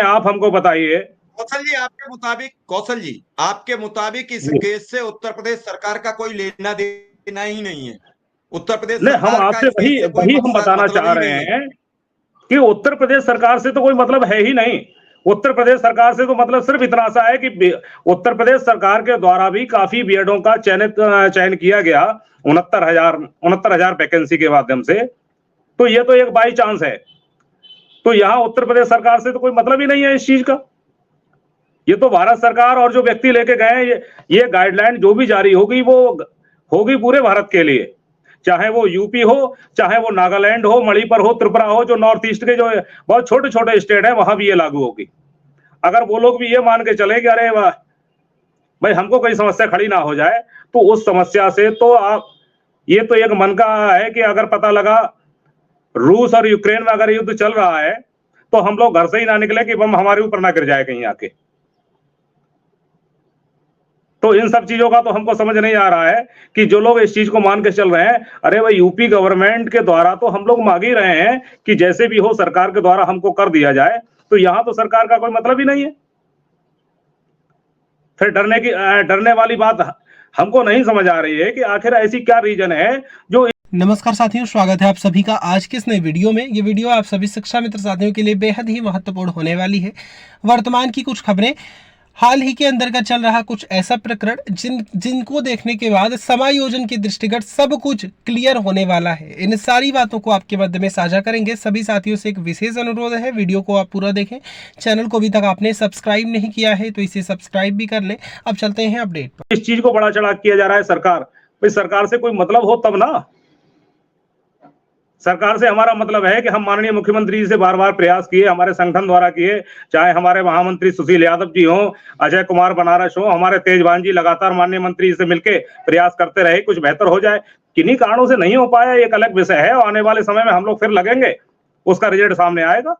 आप हमको बताइए। कौशल जी आपके मुताबिक इस केस से उत्तर प्रदेश सरकार का कोई लेना देना ही नहीं है। उत्तर प्रदेश नहीं, हम सरकार का आपसे इस केस वही से कोई वही हम मकसद बताना मतलब चाह ही रहे नहीं है। हैं कि उत्तर प्रदेश सरकार से तो कोई मतलब है ही नहीं। उत्तर प्रदेश सरकार से तो मतलब सिर्फ इतना सा है कि उत्तर प्रदेश सरकार के द्वारा भी काफी बीएडओ का चयन किया गया 69,000 वैकेंसी के माध्यम से। तो ये तो एक बाई चांस है। तो यहाँ उत्तर प्रदेश सरकार से तो कोई मतलब ही नहीं है इस चीज का। ये तो भारत सरकार और जो व्यक्ति लेके गए हैं, ये गाइडलाइन जो भी जारी होगी वो होगी पूरे भारत के लिए, चाहे वो यूपी हो, चाहे वो नागालैंड हो, मणिपुर हो, त्रिपुरा हो, जो नॉर्थ ईस्ट के जो बहुत छोटे छोटे स्टेट है वहां भी ये लागू होगी। अगर वो लोग भी ये मान के चले कि अरे वाह भाई हमको कोई समस्या खड़ी ना हो जाए, तो उस समस्या से तो आप, ये तो एक मन का है कि अगर पता लगा रूस और यूक्रेन में अगर युद्ध चल रहा है तो हम लोग घर से ही ना निकले कि बम हमारे ऊपर ना गिर जाए कहीं आके। तो इन सब चीजों का तो हमको समझ नहीं आ रहा है कि जो लोग इस चीज को मान के चल रहे हैं, अरे भाई यूपी गवर्नमेंट के द्वारा तो हम लोग मांग ही रहे हैं कि जैसे भी हो सरकार के द्वारा हमको कर दिया जाए, तो यहां तो सरकार का कोई मतलब ही नहीं है। फिर डरने वाली बात हमको नहीं समझ आ रही है कि आखिर ऐसी क्या रीजन है जो। नमस्कार साथियों, स्वागत है आप सभी का आज के इस नए वीडियो में। ये वीडियो आप सभी शिक्षा मित्र साथियों के लिए बेहद ही महत्वपूर्ण होने वाली है। वर्तमान की कुछ खबरें, हाल ही के अंतर्गत चल रहा कुछ ऐसा प्रकरण जिनको देखने के बाद समायोजन के दृष्टिगत सब कुछ क्लियर होने वाला है। इन सारी बातों को आपके मध्य में साझा करेंगे। सभी साथियों से एक विशेष अनुरोध है, वीडियो को आप पूरा देखें। चैनल को अभी तक आपने सब्सक्राइब नहीं किया है तो इसे सब्सक्राइब भी कर लें। अब चलते हैं अपडेट पर। इस चीज को बड़ा चढ़ा किया जा रहा है सरकार, भाई सरकार से कोई मतलब हो तब ना। सरकार से हमारा मतलब है कि हम माननीय मुख्यमंत्री जी से बार बार प्रयास किए, हमारे संगठन द्वारा किए, चाहे हमारे महामंत्री सुशील यादव जी हो, अजय कुमार बनारस हो, हमारे तेजवान जी लगातार माननीय मंत्री जी से मिलकर प्रयास करते रहे कुछ बेहतर हो जाए। किन्हीं कारणों से नहीं हो पाया, एक अलग विषय है, आने वाले समय में हम लोग फिर लगेंगे, उसका रिजल्ट सामने आएगा।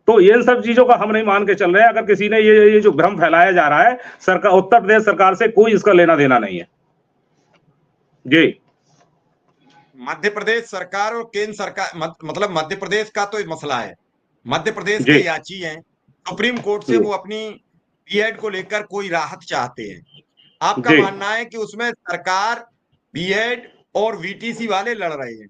तो इन सब चीजों का हम नहीं मान के चल रहे हैं। अगर किसी ने ये जो भ्रम फैलाया जा रहा है, सरकार उत्तर प्रदेश सरकार से कोई इसका लेना देना नहीं है जी। मध्य प्रदेश सरकार और केंद्र सरकार मतलब मध्य प्रदेश का तो मसला है। मध्य प्रदेश जी के याची हैं, सुप्रीम कोर्ट से वो अपनी बीएड को लेकर कोई राहत चाहते हैं। आपका जी मानना है कि उसमें सरकार, बीएड और वीटीसी वाले लड़ रहे हैं।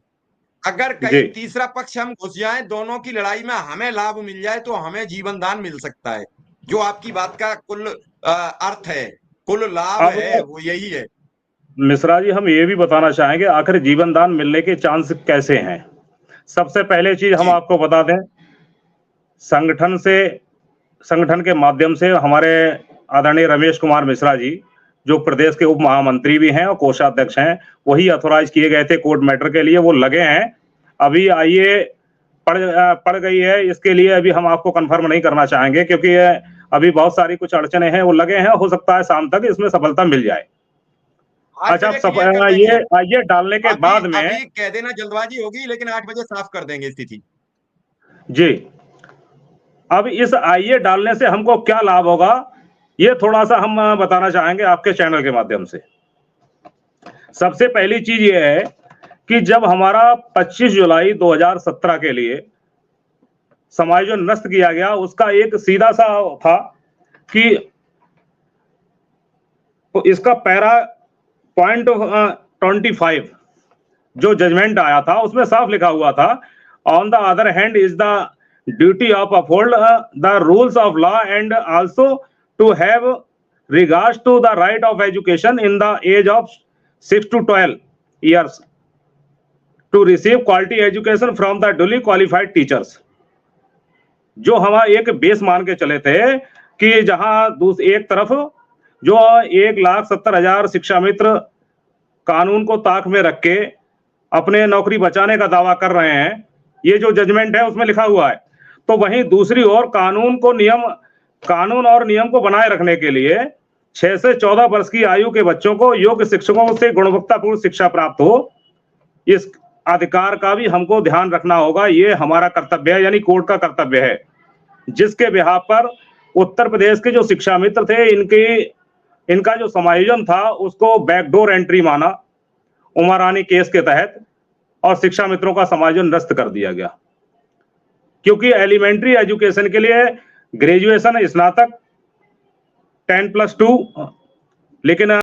अगर जी कहीं तीसरा पक्ष हम घुस जाएं, दोनों की लड़ाई में हमें लाभ मिल जाए तो हमें जीवन दान मिल सकता है। जो आपकी बात का कुल अर्थ है, कुल लाभ अब है, वो यही है। मिश्रा जी, हम ये भी बताना चाहेंगे आखिर जीवन दान मिलने के चांस कैसे हैं। सबसे पहले चीज हम जी आपको बता दें, संगठन के माध्यम से हमारे आदरणीय रमेश कुमार मिश्रा जी, जो प्रदेश के उप महामंत्री भी हैं और कोषाध्यक्ष हैं, वही ऑथोराइज किए गए थे कोर्ट मैटर के लिए, वो लगे हैं। अभी आइए पड़ गई है, इसके लिए अभी हम आपको कंफर्म नहीं करना चाहेंगे क्योंकि अभी बहुत सारी कुछ अड़चने हैं, वो लगे हैं, हो सकता है शाम तक इसमें सफलता मिल जाए। अच्छा, ये डालने के बाद में अभी कह देना जल्दबाजी होगी, लेकिन 8 बजे साफ कर देंगे स्थिति जी। अब इस आईए डालने से हमको क्या लाभ होगा, ये थोड़ा सा हम बताना चाहेंगे आपके चैनल के माध्यम से। सबसे पहली चीज ये है कि जब हमारा 25 जुलाई 2017 के लिए समायोजन नष्ट किया गया, उसका एक सीधा सा था कि तो इसका पैरा पॉइंट 25 जो जजमेंट आया था उसमें साफ लिखा हुआ था, on the other hand is the duty of uphold the rules of law and also to have regards to the right of education in the age of 6 to 12 years to receive quality education from the duly qualified teachers. जो हम एक base मान के चले थे कि जहां एक तरफ जो 1,70,000 शिक्षा मित्र कानून को ताक में रख के अपने नौकरी बचाने का दावा कर रहे हैं, ये जो जजमेंट है उसमें लिखा हुआ है, तो वहीं दूसरी ओर कानून और नियम को बनाए रखने के लिए 6 से 14 वर्ष की आयु के बच्चों को योग्य शिक्षकों से गुणवत्तापूर्ण शिक्षा प्राप्त हो, इस अधिकार का भी हमको ध्यान रखना होगा। ये हमारा कर्तव्य है, यानी कोर्ट का कर्तव्य है, जिसके बिहार पर उत्तर प्रदेश के जो शिक्षा मित्र थे, इनका जो समायोजन था उसको बैकडोर एंट्री माना उमा रानी केस के तहत, और शिक्षा मित्रों का समायोजन नष्ट कर दिया गया। क्योंकि एलिमेंट्री एजुकेशन के लिए ग्रेजुएशन, स्नातक 10+2, लेकिन